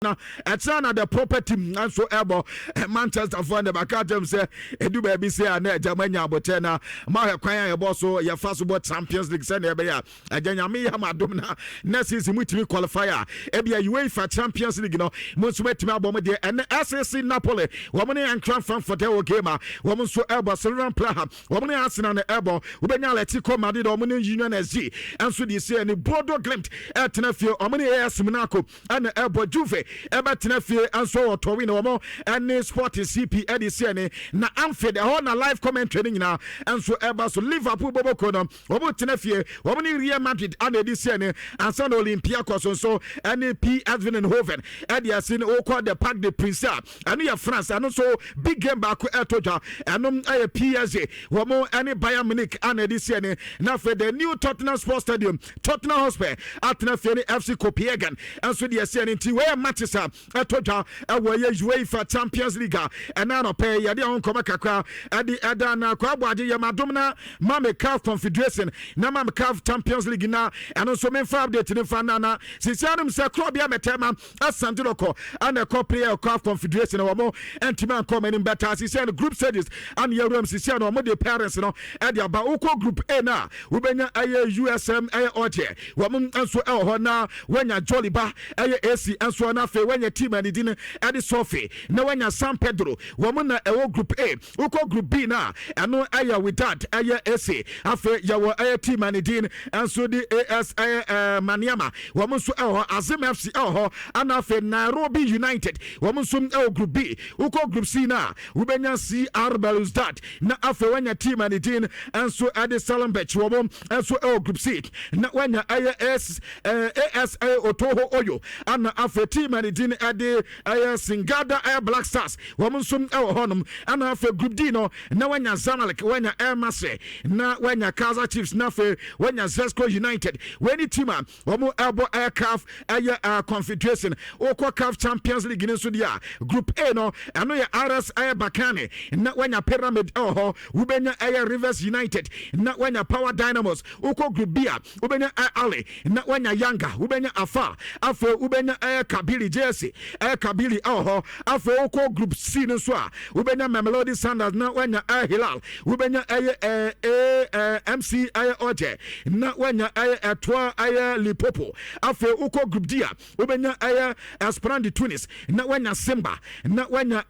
na etana the property nso ebo Manchester for the bakatem say edu baby say na jamanya abote na ma hekwan ya bo so ya fa so bo Champions League say na ebe ya aganyame ya madom na next season mutimi qualifier e bia UEFA Champions League no mo so metimi abom de en SSC Napoli wo mo ne Eintracht Frankfurt o game wo mo so ebo Slovenian Praha wo mo ne Arsenal na ebo wo benya Atletico Madrid wo mo ne Union SG enso de say ni Bodo Glimt etena fie wo mo ne AS Monaco ana ebo Juve eba tena fie anso otowi na omo ene sport CP edisi ne na Anfield ho na live commentary nyina anso eba so Liverpool boboko no omo tena fie omo ni Real Madrid ana edisi ne anso na Olympiacos so ene PSV Eindhoven ediasi ne okọ the Parc des Princes anu ya France anu so big game back etoja anu aye PSG omo ene Bayern Munich ana edisi ne na for the new Tottenham Sports Stadium Tottenham Hotspur atena fie ne FC Copenhagen anso de ese ne nti we matches etoja ewo ye UEFA Champions League and na no pay ye de on koma kakra edi eda na kwa boade ye madom na mame CAF Confederation na mame CAF Champions League na eno so me fa update ne fa na sisianum se club ya metema asante loko and co player CAF Confederation wo mo entiman come any better sisian group stages and ye room sisian wo mo de parents no edi aba uko group A na wo benya aye USM aye oje wo mo enso e ho na wanya Joliba aye AC enso na fe wanya team and din edi Sophie na wanya San Pedro woman na ewo group A uko group B na eno aya with that aya AC afe yawo aya team and din enso di AS Maniama woman so ewo Azim FC ewo ana fe Nairobi United woman so ewo group B uko group C na ubenya CR Belouizdad na afe wanya team and din enso edi Salenbech woman enso ewo group C na wanya aya AS Otoho Oyo ana afe team and din edi Singada Air Black Stars woman sum honum ana fe group D no na wanya Zamalek wanya Air Masre na wanya Kaizer Chiefs na fe wanya Zesco United weni team womo elbo aircraft air Confederation okwa CAF Champions League ni so dia group A no ano ya RS Air Bakane na wanya Pyramid ubenya Air Rivers United na wanya Power Dynamos okwa group B ubenya Air Ali na wanya Yanga ubenya Afa afa ubenya Air Kabili Jersey Air Kabili afa oko group C no so a ubenya Mamelodi Sundowns na wanya Hilal ubenya MC Oje na wanya Etwa Lipopo afa oko group D ubenya Esperance Tunis na wanya Simba na wanya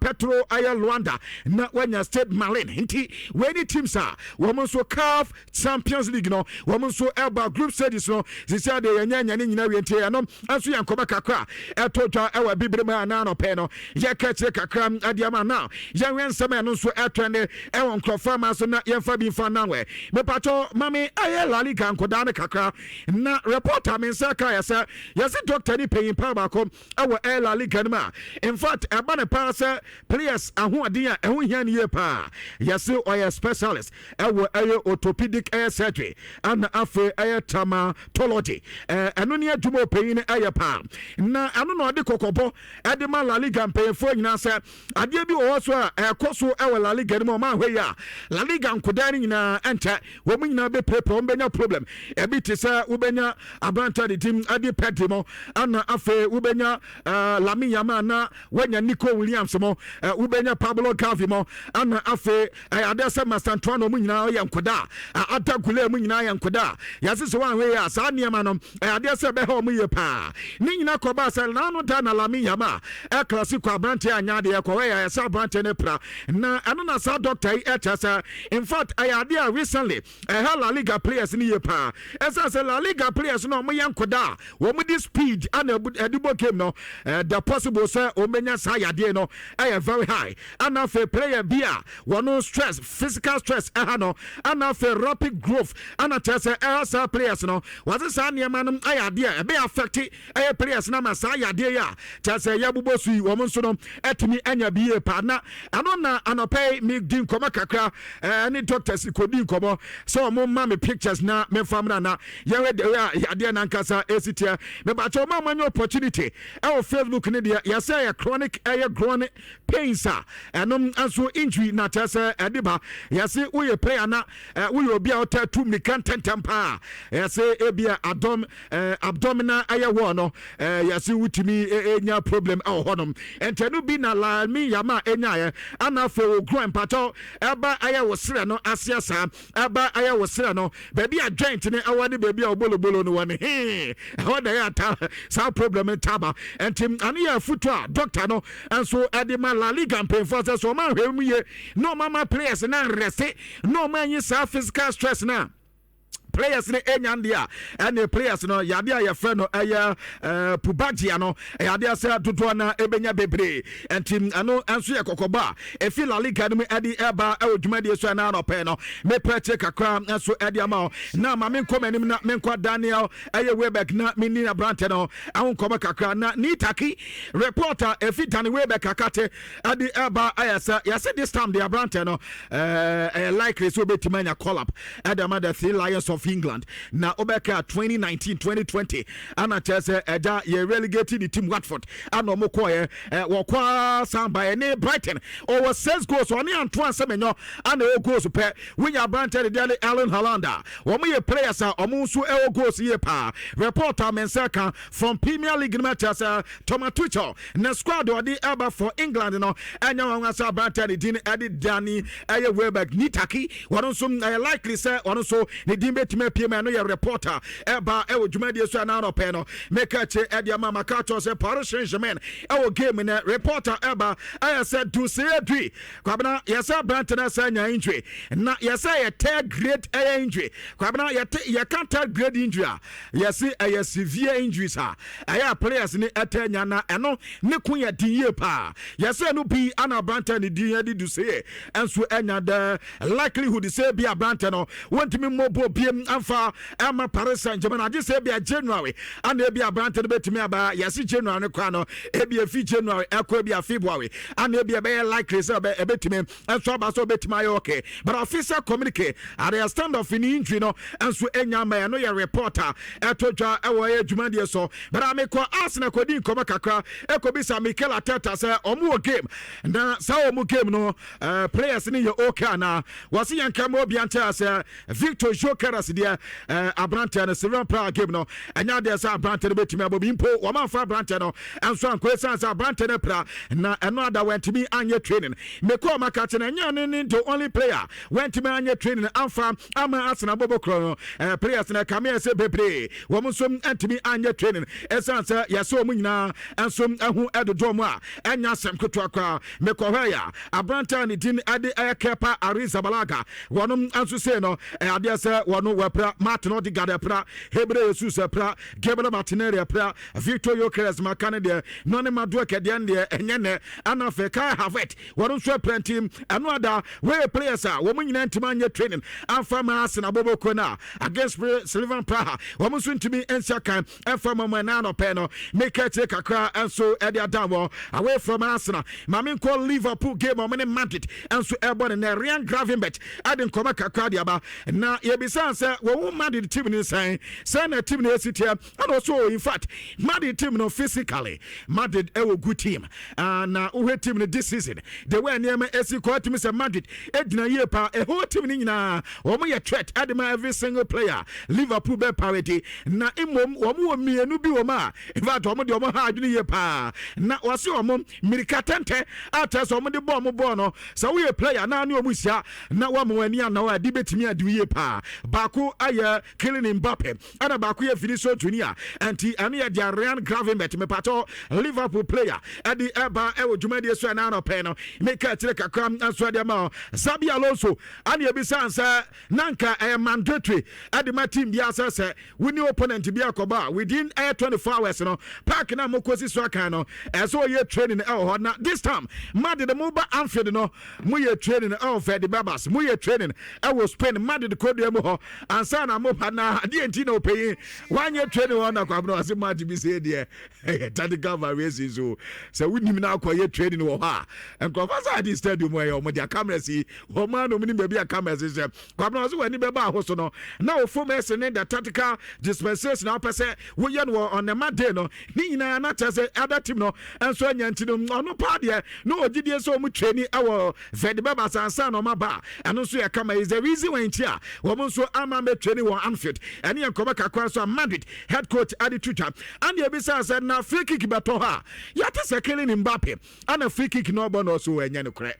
Petro Luanda na wanya Stade Malin nti weni teams a women so CAF Champions League no women so eba group stages no sisi de yanya ni nyina wi nti no aso yankoba kakra etotwa ewa bibrema na no pe no ye kache kakra adiama na ye wensem no so etwende ewo nkrofo ma so na ye fa bi fa na we me pato mami aye La Liga nkoda ne kakra na reporter men say ka yesa yesi doctor ni peyin pa ba kom ewo La Liga ma in fact eba ne pa say players ahoden a eho hia ne ye pa yesi oya specialist ewo orthopedic surgery and afa traumatology eno ne adwuma peyin aye pa na ano no de kokobo edema La Liga mpefo nyina se ade bi wo so a ekoso ewe La Liga mo ma hwe ya La Liga nkoda ni nyina enta wo mu nyina be pepe wo benya problem ebi te se wo benya abranta de team ade pedimo ana afa wo benya Lamine Yamal na wanya Nico Williams mo wo benya Pablo Gavi mo ana afa ade se Mastantuano mu nyina ya nkoda Adagule mu nyina ya nkoda yase so wan hwe ya sa niam no ade se be ha mu ye pa ni nyina ko ba sel na no da na Lamine Yamal classico abrante anya de ko we ya sa abrante ne pra na ano na sa doctor etasa in fact ayade recently La Liga players ni ye pa esa se La Liga players no mo yankoda wo mo di speed and edibo game no the possible say o menya sa yade no very high and for player bia wono stress physical stress no and for rapid growth and tese sa players no was sa niam no ayade be affect players na ma sa yade ya tese yabubo su wo mo so no etimi anya biye pa na ano na anopay me din koma kakra any doctors kodi komo so mo ma me pictures na me famna na yewe de yade na nkasa esitia me ba cho ma manyo opportunity e o Facebook ne de ya say ya chronic groin pains enom aso injury na tese ediba ya say we player na we obi a ota 2 million tentampa ya say ebia abdominal wo no yɛse wotumi enya problem ɛwɔ hɔnom ɛntɛno bi na lami yama enyaeɛ ana afei wo groin patɔ ɛba ayɛ wo serɛ no aseɛ saa ɛba ayɛ wo serɛ no baabi a joint ne ɛwɔ ne baabi a wobolobolo no wɔ ne ɛhɔ na yɛ ata saa problem taba ɛnti ane yɛ afoto a doctor no ɛnso ɛde ma La Liga mpanyinfoɔ sɛ so ɔma ahwɛ mu yie na ɔma players na nrɛse na ɔma anyi saa physical stress na players ne enyandia and the players no yade a yefre no eye pubagia no yade ase dodo na ebenya bebre entim ano enso ye kokoba e fi La Liga no me edi eba e odwumade so na no pe no me preche kakra enso edi ama na ma me nkomanim na me nkwa Daniel eye Webeck na me ni abrante no ahon koma kakra na ni taki reporter e fi Danny Webeck akate edi eba ayasa yase this time the abrante no likely so betimanya call up adama the three Lions of England na obeka 2019-2020 ana chese eja ye relegated the team Watford ana omokoye wokwa samba ne Brighton over 6 goals oni Antoine Semenyo ana o goals pe winya Brighton de Erling Haaland wo ye players a omo nso e goals ye pa reporter mensaka from Premier League matches Thomas Tuchel na squad odi eba for England no anya wansa Brighton din edi Danny eye Webeck nitaki wono so likely say wono so ne din betime PM no ye reporter eba e odwumade so na no pe no make che e mama ka cho say Paris Saint-Germain e game na reporter eba I said do say adri kwabena yes Brighton say nya injury na yes a third grade injury kwabena ye can't third grade injury yes a severe injuries aya players ni etanya na eno ne kun ye din ye pa yes no bi ana Brighton ni din ye do say enso enya the likelihood say be Brighton no want me mobo biem amfa ama Paris Saint-Germain ade say be January and e be Brighton betimi aba yes January ne kwa no e be fi January ekwa be February and e be likely say be betimi enso aba so betimi ayo okay but official communique at the stand of in injury no enso enya ma no ye reporter etodwa e wo ye dwumade so but amekọ Arsenal kodi nkoma kakra ekobisa Mikel Arteta say omo game na sa omo game no players ni ye okay na wasi yanka mo bianta say Victor Jokeras dia Abrante na Sylvain Prague game no enya de say Abrante betimi abobi mpo wo man fa Abrante no enso ankwesa say Abrante na pra na eno ada went me anye training mekọ makate na enya ne the only player went me anye training amfa ama Arsenal bobo kro no players na come say bebre wo mo so antimi anye training esan say yeso mo nyina enso ahu edodo mo a enya sem koto akwa mekọ hwa ya Abrante ni din ade Kepa Arrizabalaga wonom anso say no ade say wono wapra Martin Odegaard pra Hebre Jesus pra Gabriel Martinelli pra Victor Gyökeres makane de none madueke de ande enye ne anafe Kai Havertz wono so plenty eno ada we players a wo nyina ntima anye training amfa ma Arsenal bobo kona against Sylvain Praha wo mo so ntimi ensia kan amfa ma na no pe no make it kakra enso ede adamo away from Arsenal mame call Liverpool game o Madrid enso ebon na Ryan Gravenberch adin koma kakra de aba na ye bisa say wo Madrid team ni say na team na sitia and also in fact Madrid team no physically Madrid a good team na wo team this season the way near esi ko team say Madrid edina ye pa a whole team ni na wo mo ye threat adema every single player Liverpool be parity na imom wo mo mienu bi wo ma in fact wo mo de wo ha adwene ye pa na wo se wo mo mirika tente atas wo mo de ball no so we player na ne wo musia na wo mo ani na wa di betimi adu ye pa baako aye Kylian Mbappe ana baako ye Vinicius Junior anti ane ye Ryan Gravenberch me pato Liverpool player adi eba e wo dwumade so na no pe no make it kakra anso de ma Xabi Alonso ane ye bisansa nanka mandatory adi ma team bia say winning opponent bia koba within 24 hours no park na mokosi so aka no so ye training na this time mad the mobile Anfield no mo ye training for the babas mo ye training was spend mad the code mo ho ansa na mo pa na de enti na opeye one year training on na kwabno ase mad bi say de tactical variations so we nim na akoye training wo ha en professor di stadium where o mo dia cameras yi o man no mini be bia cameras is kwabno so wani be ba ho so no na o fo me ne the tactical dispensation na pese wo ye no on the Monday no ni nyina na tese other team no enso anya enti no no pa de no ogidie so mo training awo Fed Baba sansa no maba eno so ye kama is the reason when tia wo mo so ama Aban be training on Anfield and yan koma kakwa so Madrid head coach Adi Tuta and ye bisa said na free kick beto ha yata se Kylian Mbappe and a free kick no bono so enye no kre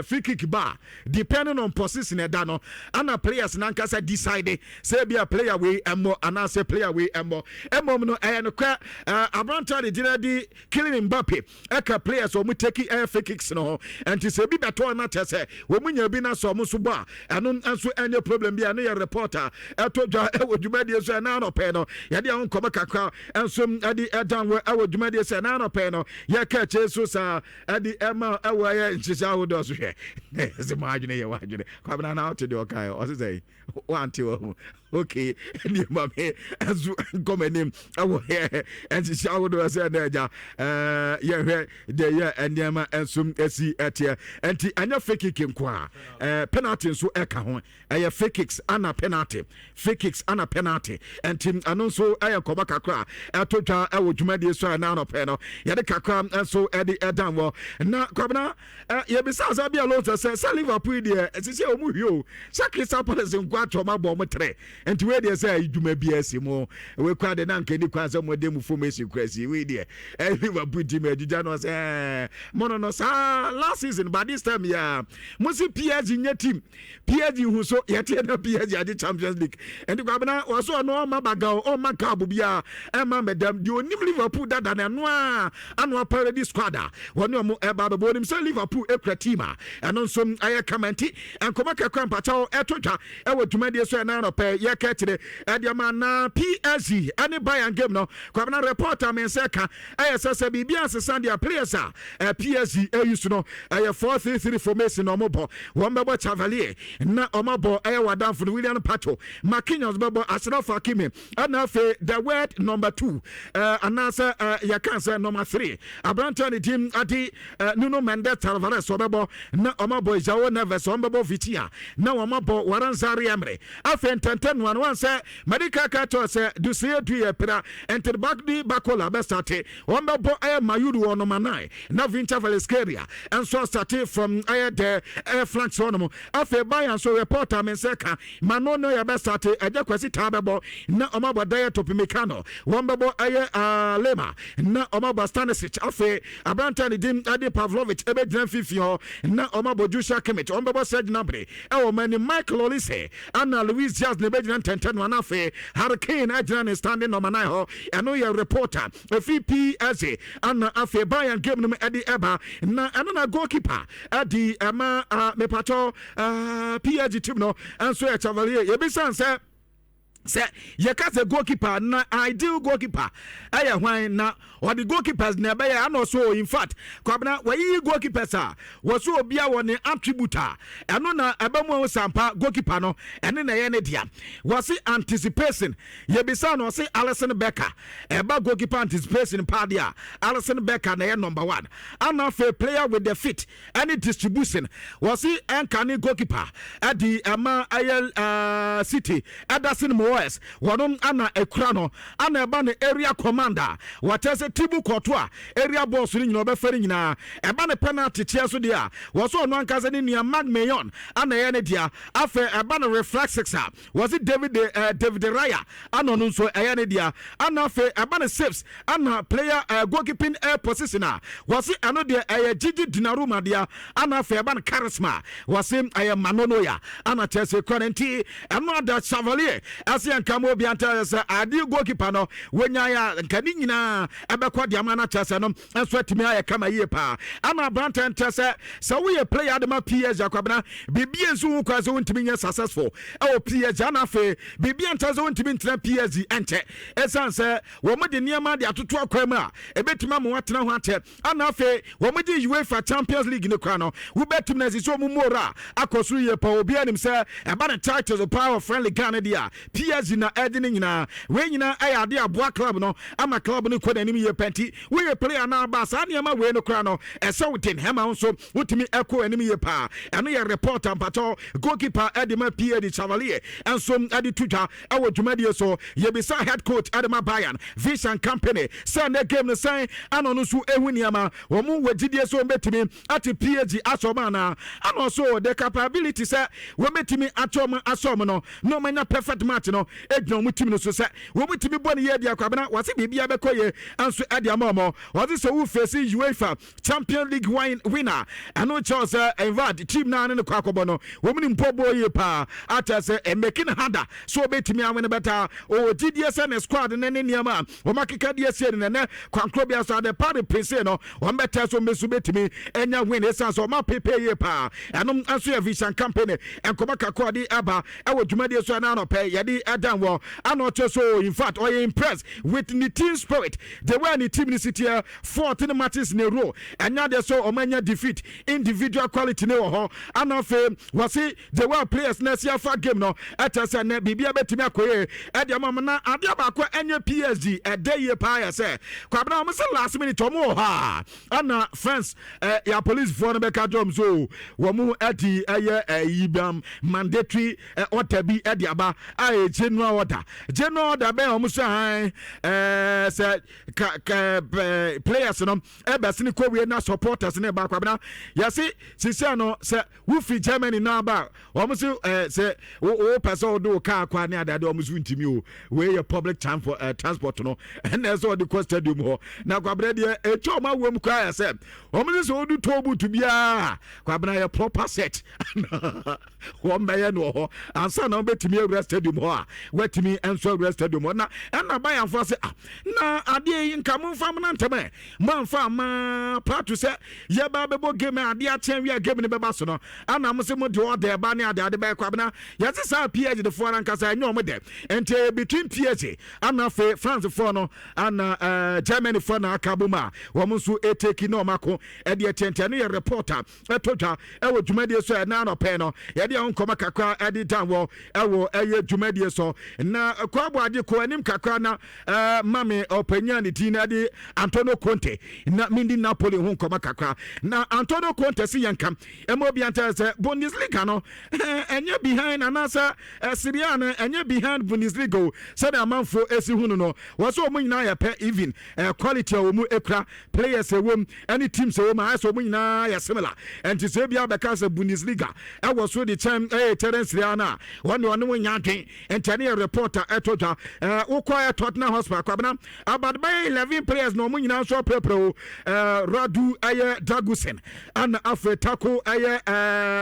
free kick ba depending on position e da no and a players nanka say decide say be a player we emo and say player we emo no no kre Abranta de gina di Kylian Mbappe eka players o mu take free kicks no and to say be beto na tese we munya bi na so mo so ba eno anso any problem bi na reporter eto dwa ewo dwumadi so na no pe no ye de on koma kakra enso adi edan we ewo dwumadi so na no pe no ye ka che so sa adi ema ewo ye nchisa wo do so hwe se ma adwene ye wa adwene kwabena na ote de okai o se say wanti wo okay ni mame azu komenim awo he nchisa wo do se na ja ye hwe de ye enema ensum esi etie enti anya fake kick kwa penalty so eka ho eye free kicks ana penalty free kicks ana penalty and team anonso eye koba kakra atotwa ewo dwumadi so na no pe no ye de kakra so edi edan wo na kwabena ye bisa za bia lo say Liverpool de sisi o mu hio Crystal Palace nkwa toma bo mo tre enti we de say dwuma bia simo we kwa de na nkedi kwa za mo de mu formation kwasi we de Liverpool team ajuja no say mono no sa last season but this time ya musi PSG nye team PSG hu so yete na PSG ade Champions League and kwabena waso no ma baga o ma ka bobia e ma madam di onim Liverpool dada na no a ano parade squad woni mo e ba bo nim say Liverpool ekra team a eno so aye commenti and koma kakra mpacha etotwa e wodumade so na no pe ye ka tire e de ma na PSG any Bayern game no kwabena reporter men say ka aye say bibia asesa dia players a PSG used no aye 4-3-3 formation no mo bo wonbebo Chevalier na omabo aye wadanfo William Pato Marquinhos bebo Ashraf Hakimi and afi the word number 2 anasa ya kan say number 3 Abranta team adi Nuno Mendes Tavares obebo na omabo Joao Neves omabo Vitinha na omabo Waranzari Emre afi tenten one say Medical Kato say Dusie Duye Pera enter back di Bakola bestate omabo aye Mayuru on number 9 na Vincha Valescaria and so started from aye the flank sonomo afi Bayern so reporter men seka manono ya bestate eje kwasi tabebo na omabo daya topimekano wombebo aye Lema na omabo Stanisic afi Abranta dim adi Pavlovic ebe gran fifio na omabo Jusha Kimmich omabo Serge Gnabry e mani Michael Olise ana Luis Diaz ne begran tenten wana afi Hurricane ajran standing number 9 ho eno ya reporter afi PSG ana afi Bayern game no edi eba na ana goalkeeper adi ama mepacho PSG team no anso ya Chevalier ye bisan say ye ka say goalkeeper na ideal goalkeeper aya hwan na or the goalkeepers na be ya no so in fact kwabena wayi goalkeepers a woso obia woni attribute eno na ebamu sampa goalkeeper no ene na ye ne dia was anticipation ye bisa no say Alisson Becker eba goalkeeper anticipation pa dia Alisson Becker na ye number 1 ana for player with the fit any distribution was enkane goalkeeper at the ama City Ederson Moyes wonom ana ekura no ana eba ne area commander watese tibu kotwa area boss ni nyina obefere nyina eba ne penalty chia so dia woso no ankaza ni nia Magmeyon ana ye ne dia afa eba ne reflexes was it David Raya ana no so ye ne dia ana afa eba ne saves ana player goalkeeping positioner was it ano dia Gigi Donnarumma dia ana afa eba ne charisma was him Manonoya ana Chelsea currently ano da Chevalier asian kamo bianta sa adi goalkeeper no wenya ya nkani nyina ebekwa dia mana Chelsea no enso atimi aye kama yie pa ana Branton Chelsea so we player de ma PSG akwabena bibie nso kwa so ntimi nya successful e o PSG ana fe bibie ntazo ntimi ntra PSG ente esanse wo mo de niam de atoto akwam a ebetima mo watena ho ate ana fe wo mo de UEFA Champions League ne kwa no wo betim na so mo mora akoso yie pa obi anim se eba ne titles of power friendly Ghana dia PSG PSG na edin nyina we nyina ayade aboa club no ama club no kɔ nanim ye penti we player na ba sa ne ma we no kra no ɛsɛ wotin hema nso wotimi ɛkɔ anim ye pa ɛno yɛ reporter mpato goalkeeper Edema PSG Chevalier enso ade tuja ɛwɔ dwumadie so ye bisa head coach Edema Bayern Vision Company say na game no say ano no so ehu niama wo mu wagidie so betimi ati PSG asoma na ano so the capability say wo betimi atoma asom no manya perfect match no edno mu team no so say wo betimi bɔ ne ye dia kwabena wase bibia bekoye enso ade amomo wase so wo face UEFA Champions League winner ano chose invite team na ne kwakɔbɔ no wo mu mpobo ye pa ata say making harder so betimi awene beta o gidie say ne squad ne niama wo makeka die se ne ne kwankrobia so the party pese no wo beta so mesu betimi enya win esa so ma pepe ye pa anom anso ya Vision Company enkoma kakodi aba ewo dwumade so na no pe yede edan wo ano che so in fact or impressed with the team spirit the way the team is here 14 matches in a row enya de so omanya defeat individual quality ne wo ho ano fe wasi the way players na sia fa game no etese na bibia betimi akoye e de mama na ade abako enya PSG e dey ye pa ya say kwabna o say last minute omo ha ana fans ya police for no be ka drum so wo mu ati eye yibam mandatory order bi e de aba a general order be o say say players no e be sini ko we na supporters ne ba kwabna ya say sisi no say wo fi Germany na ba o say o person do car kwa ne adade o musu ntimi o we public transport no and so the stadium ho na kwabra de echoma wom kwa ya say o so do tobu to bia kwabra ya proper set wo mbaye no ho ansa na obetimi ewura stadium ho a wetimi enso ewura stadium na Bayern for say na ade nkamu fam na nteme manfa ma platu say ye ba bebo game ade a chen wi game ne beba so no ana mo se mo de order ba ne ade ba kwabna ya se sa PSG de for anka say nyo mo de ente between PSG ana fe France for no ana Germany for na akabuma wo mo so eteki no mako e de tente no ye reporter etotwa e wo dwumadie so e na no pe no ye de onkoma kakra e de dan wo e wo eye dwumadie so na kwabo ade ko anim kakra na mame opanya ne ti na de Antonio Conte na mindi Napoli ho nkoma kakra na Antonio Conte si yankam e mo bi anta se Bundesliga no enye behind anasa Serie A no enye behind Bundesliga so the amanfo esi hunu no wo so mo nyina ya pe even quality o mu ekra players e wom any teams e wom aso mo nyina ya similar and to say bia beka se Bundesliga e wo so the time Terence Riana one mo nya dwen entane reporter etotwa ukwa Tottenham Hotspur kwabna about by 11 players no mo nyina so prepro Radu aye Dragusen and Afetako aye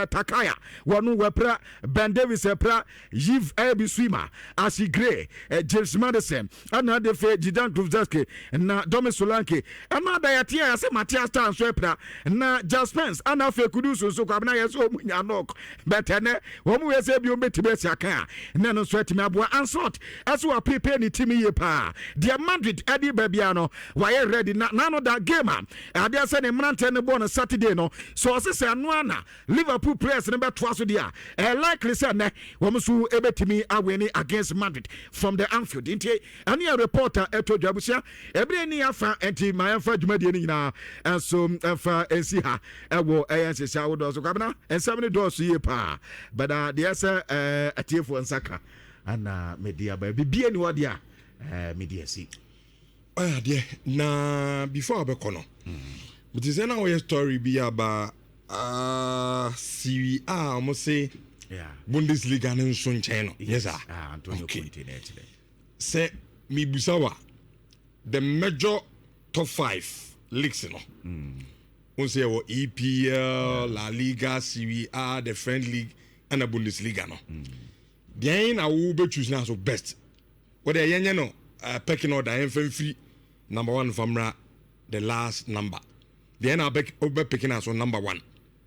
Takaya wonu wepra Ben Davis epra Yves Ebiswima Asigre James Madison and de fe Jidan Kruvzeski na Domis Solanke and na dayati ya se Matthias Tan so epra na Jaspens and afe kuduso so kwabna yeso mo nya nok betene wo mu yese bi o betibesi aka na no so etimi aboa ansort aso wa prepare ni timi ye pa dia Madrid adi babia no why ready na no that game ade ase ne mrante ne bo no Saturday no so se anu ana Liverpool players ne beto so dia likely say ne wo musu ebetimi awini against Madrid from the Anfield intie ani a reporter eto dwabusia ebre ni afa enti mayanfa dwumadie ni nyina enso enfa ensi ha ewo eyensia wo do so kwabena ensam ne do so ye pa but the ase atiefo nsaka ana media ba bibie ni wode a media si de na before abekono but is na we story bi aba Serie A almost say Bundesliga no nso nchen no yes sir Antonio Conte na chile say mi busawa the major top 5 leagues no on say wo EPL La Liga Serie A the French league and the Bundesliga no then I will be choose now so best what the yenye no pecking order free number 1 from the last number then I'll be picking as on number 1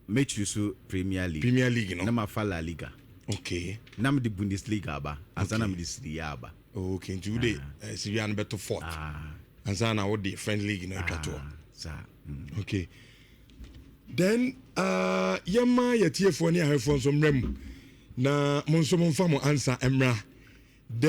make you so Premier League no na fa La Liga okay nam the Bundesliga ba azana me the Serie A ba okay today Serie A no better fourth azana what the French league no kato okay then yema yetie fo ne ahefo nso mrem na monso monfa mo answer emra